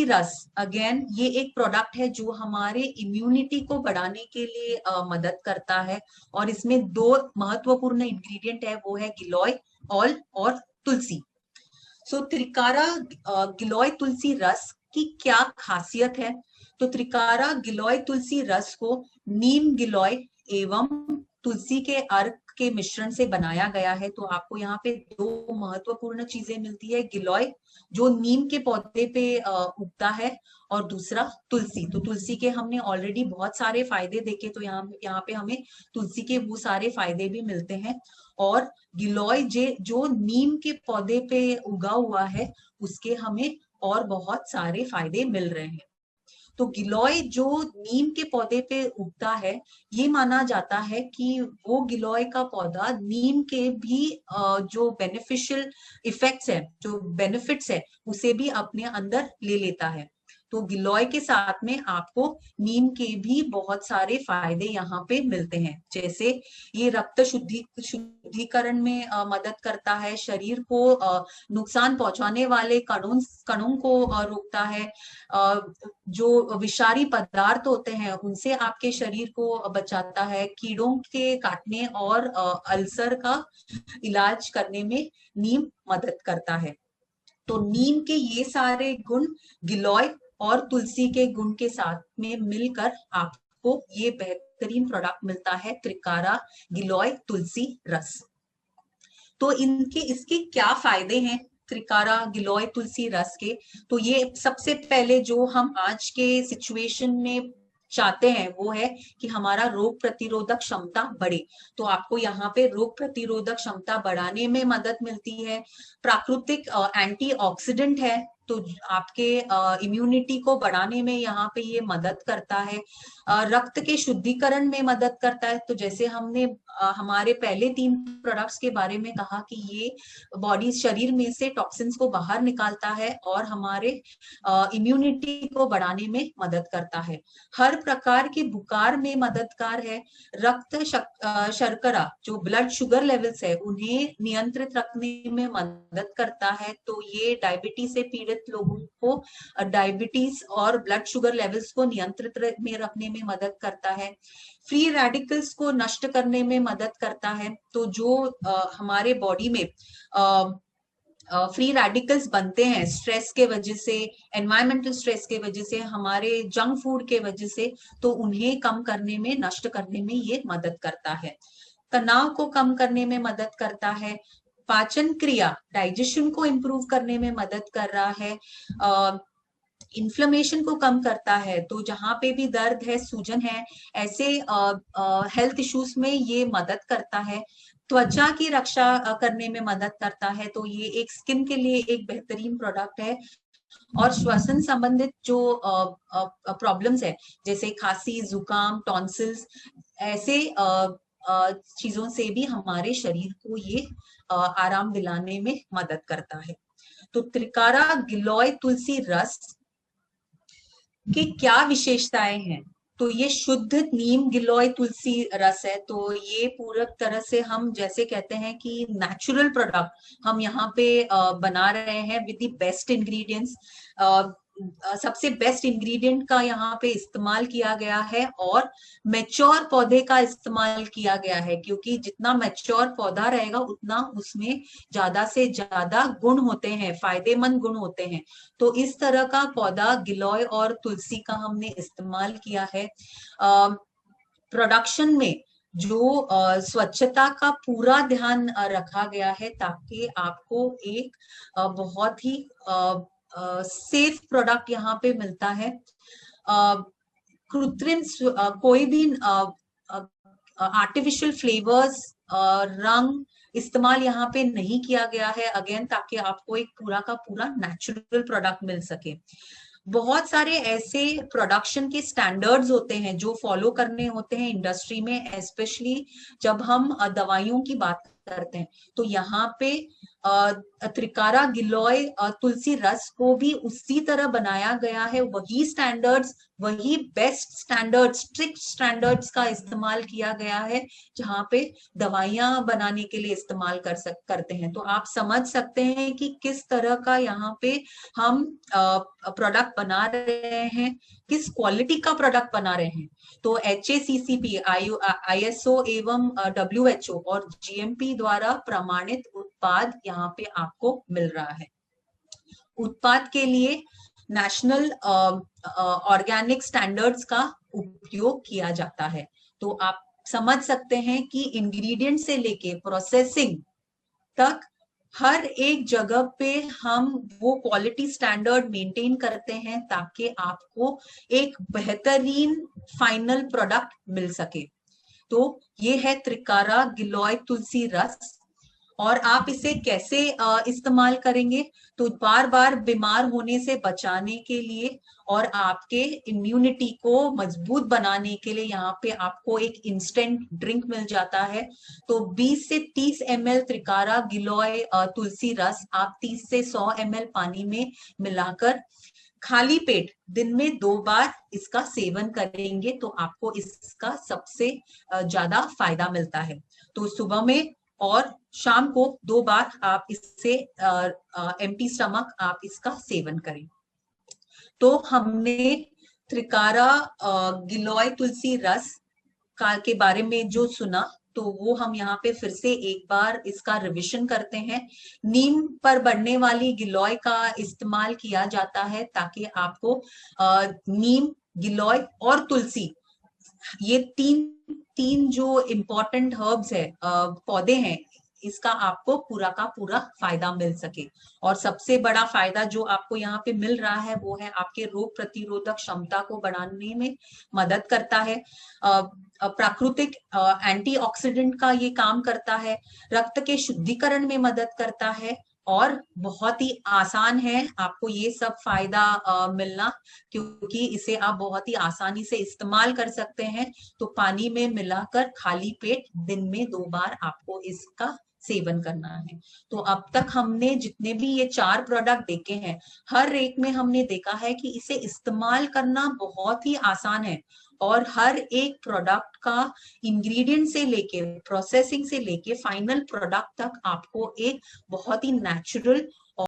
रस अगेन ये एक प्रोडक्ट है जो हमारे इम्यूनिटी को बढ़ाने के लिए मदद करता है, और इसमें दो महत्वपूर्ण इंग्रेडिएंट है, वो है गिलोय ऑयल और तुलसी। सो त्रिकारा गिलोय तुलसी रस की क्या खासियत है? तो त्रिकारा गिलोय तुलसी रस को नीम गिलोय एवं तुलसी के अर्क के मिश्रण से बनाया गया है। तो आपको यहाँ पे दो महत्वपूर्ण चीजें मिलती है, गिलोय जो नीम के पौधे पे उगता है, और दूसरा तुलसी। तो तुलसी के हमने ऑलरेडी बहुत सारे फायदे देखे, तो यहाँ पे हमें तुलसी के वो सारे फायदे भी मिलते हैं। और गिलोय जो नीम के पौधे पे उगा हुआ है, उसके हमें और बहुत सारे फायदे मिल रहे हैं। तो गिलोय जो नीम के पौधे पे उगता है, ये माना जाता है कि वो गिलोय का पौधा नीम के भी जो बेनिफिशियल इफेक्ट्स है, जो बेनिफिट्स है, उसे भी अपने अंदर ले लेता है। तो गिलोय के साथ में आपको नीम के भी बहुत सारे फायदे यहाँ पे मिलते हैं, जैसे ये रक्त शुद्धिकरण में मदद करता है, शरीर को नुकसान पहुंचाने वाले कणों को रोकता है, जो विषारी पदार्थ होते हैं उनसे आपके शरीर को बचाता है, कीड़ों के काटने और अल्सर का इलाज करने में नीम मदद करता है। तो नीम के ये सारे गुण गिलोय और तुलसी के गुण के साथ में मिलकर आपको ये बेहतरीन प्रोडक्ट मिलता है, त्रिकारा गिलोय तुलसी रस। तो इसके क्या फायदे हैं त्रिकारा गिलोय तुलसी रस के? तो ये सबसे पहले जो हम आज के सिचुएशन में चाहते हैं वो है कि हमारा रोग प्रतिरोधक क्षमता बढ़े। तो आपको यहाँ पे रोग प्रतिरोधक क्षमता बढ़ाने में मदद मिलती है। प्राकृतिक एंटीऑक्सीडेंट है, तो आपके इम्यूनिटी को बढ़ाने में यहाँ पे ये मदद करता है। रक्त के शुद्धिकरण में मदद करता है। तो जैसे हमने हमारे पहले 3 प्रोडक्ट्स के बारे में कहा कि ये बॉडी शरीर में से टॉक्सिन्स को बाहर निकालता है और हमारे इम्यूनिटी को बढ़ाने में मदद करता है। हर प्रकार के बुखार में मददगार है। रक्त शर्करा जो ब्लड शुगर लेवल्स है उन्हें नियंत्रित रखने में मदद करता है। तो ये डायबिटीज से पीड़ित लोगों को डायबिटीज और ब्लड शुगर लेवल्स को नियंत्रित में रखने में मदद करता है। फ्री रेडिकल्स को नष्ट करने में मदद करता है। तो जो हमारे बॉडी में फ्री रेडिकल्स बनते हैं स्ट्रेस के वजह से, एनवायरमेंटल स्ट्रेस के वजह से, हमारे जंक फूड के वजह से, तो उन्हें कम करने में, नष्ट करने में ये मदद करता है। तनाव को कम करने में मदद करता है। पाचन क्रिया, डाइजेशन को इम्प्रूव करने में मदद कर रहा है। इन्फ्लेमेशन को कम करता है। तो जहां पे भी दर्द है, सूजन है, ऐसे हेल्थ इश्यूज में ये मदद करता है। त्वचा की रक्षा करने में मदद करता है। तो ये एक स्किन के लिए एक बेहतरीन प्रोडक्ट है। और श्वसन संबंधित जो प्रॉब्लम्स है, जैसे खांसी, जुकाम, टॉन्सिल्स, ऐसे चीजों से भी हमारे शरीर को ये आराम दिलाने में मदद करता है। तो त्रिकारा गिलोय तुलसी रस की क्या विशेषताएं हैं? तो ये शुद्ध नीम गिलोय तुलसी रस है। तो ये पूरी तरह से हम जैसे कहते हैं कि नेचुरल प्रोडक्ट हम यहाँ पे बना रहे हैं विद द बेस्ट इंग्रेडिएंट्स। सबसे बेस्ट इंग्रेडिएंट का यहाँ पे इस्तेमाल किया गया है, और मैच्योर पौधे का इस्तेमाल किया गया है, क्योंकि जितना मैच्योर पौधा रहेगा उतना उसमें ज्यादा से ज्यादा गुण होते हैं, फायदेमंद गुण होते हैं। तो इस तरह का पौधा गिलोय और तुलसी का हमने इस्तेमाल किया है। प्रोडक्शन में जो स्वच्छता का पूरा ध्यान रखा गया है, ताकि आपको एक बहुत ही सेफ प्रोडक्ट यहाँ पे मिलता है। कृत्रिम कोई भी आर्टिफिशियल फ्लेवर्स, रंग इस्तेमाल यहाँ पे नहीं किया गया है, अगेन ताकि आपको एक पूरा का पूरा नेचुरल प्रोडक्ट मिल सके। बहुत सारे ऐसे प्रोडक्शन के स्टैंडर्ड्स होते हैं जो फॉलो करने होते हैं इंडस्ट्री में, स्पेशली जब हम दवाइयों की बात करते हैं। तो यहाँ पे त्रिकारा गिलोय तुलसी रस को भी उसी तरह बनाया गया है, वही स्टैंडर्ड्स, वही बेस्ट स्टैंडर्ड्स, स्ट्रिक्ट स्टैंडर्ड्स का इस्तेमाल किया गया है जहां पे दवाइयां बनाने के लिए इस्तेमाल करते हैं। तो आप समझ सकते हैं कि किस तरह का यहाँ पे हम प्रोडक्ट बना रहे हैं, किस क्वालिटी का प्रोडक्ट बना रहे हैं। तो HACCP, ISO एवं WHO और GMP द्वारा प्रमाणित उत्पाद यहाँ पे आपको मिल रहा है। उत्पाद के लिए नेशनल ऑर्गेनिक स्टैंडर्ड्स का उपयोग किया जाता है। तो आप समझ सकते हैं कि इंग्रेडिएंट से लेके प्रोसेसिंग तक हर एक जगह पे हम वो क्वालिटी स्टैंडर्ड मेंटेन करते हैं ताकि आपको एक बेहतरीन फाइनल प्रोडक्ट मिल सके। तो ये है त्रिकारा गिलोय तुलसी रस। और आप इसे कैसे इस्तेमाल करेंगे, तो बार बार बीमार होने से बचाने के लिए और आपके इम्यूनिटी को मजबूत बनाने के लिए यहाँ पे आपको एक इंस्टेंट ड्रिंक मिल जाता है। तो 20 से 30 ml त्रिकारा गिलोय तुलसी रस आप 30 से 100 ml पानी में मिलाकर खाली पेट दिन में 2 बार इसका सेवन करेंगे तो आपको इसका सबसे ज्यादा फायदा मिलता है। तो सुबह में और शाम को 2 बार आप इससे एम्प्टी स्टमक आप इसका सेवन करें। तो हमने त्रिकारा गिलोय तुलसी रस के बारे में जो सुना, तो वो हम यहाँ पे फिर से एक बार इसका रिवीजन करते हैं। नीम पर बढ़ने वाली गिलोय का इस्तेमाल किया जाता है ताकि आपको नीम, गिलोय और तुलसी, ये तीन जो इम्पोर्टेंट हर्ब्स है, पौधे हैं, इसका आपको पूरा का पूरा फायदा मिल सके। और सबसे बड़ा फायदा जो आपको यहाँ पे मिल रहा है वो है आपके रोग प्रतिरोधक क्षमता को बढ़ाने में मदद करता है। प्राकृतिक एंटीऑक्सीडेंट का ये काम करता है, रक्त के शुद्धिकरण में मदद करता है और बहुत ही आसान है आपको ये सब फायदा मिलना, क्योंकि इसे आप बहुत ही आसानी से इस्तेमाल कर सकते हैं। तो पानी में मिलाकर खाली पेट दिन में 2 बार आपको इसका सेवन करना है। तो अब तक हमने जितने भी ये 4 प्रोडक्ट देखे हैं, हर एक में हमने देखा है कि इसे इस्तेमाल करना बहुत ही आसान है और हर एक प्रोडक्ट का इंग्रेडिएंट से लेके प्रोसेसिंग से लेके फाइनल प्रोडक्ट तक आपको एक बहुत ही नेचुरल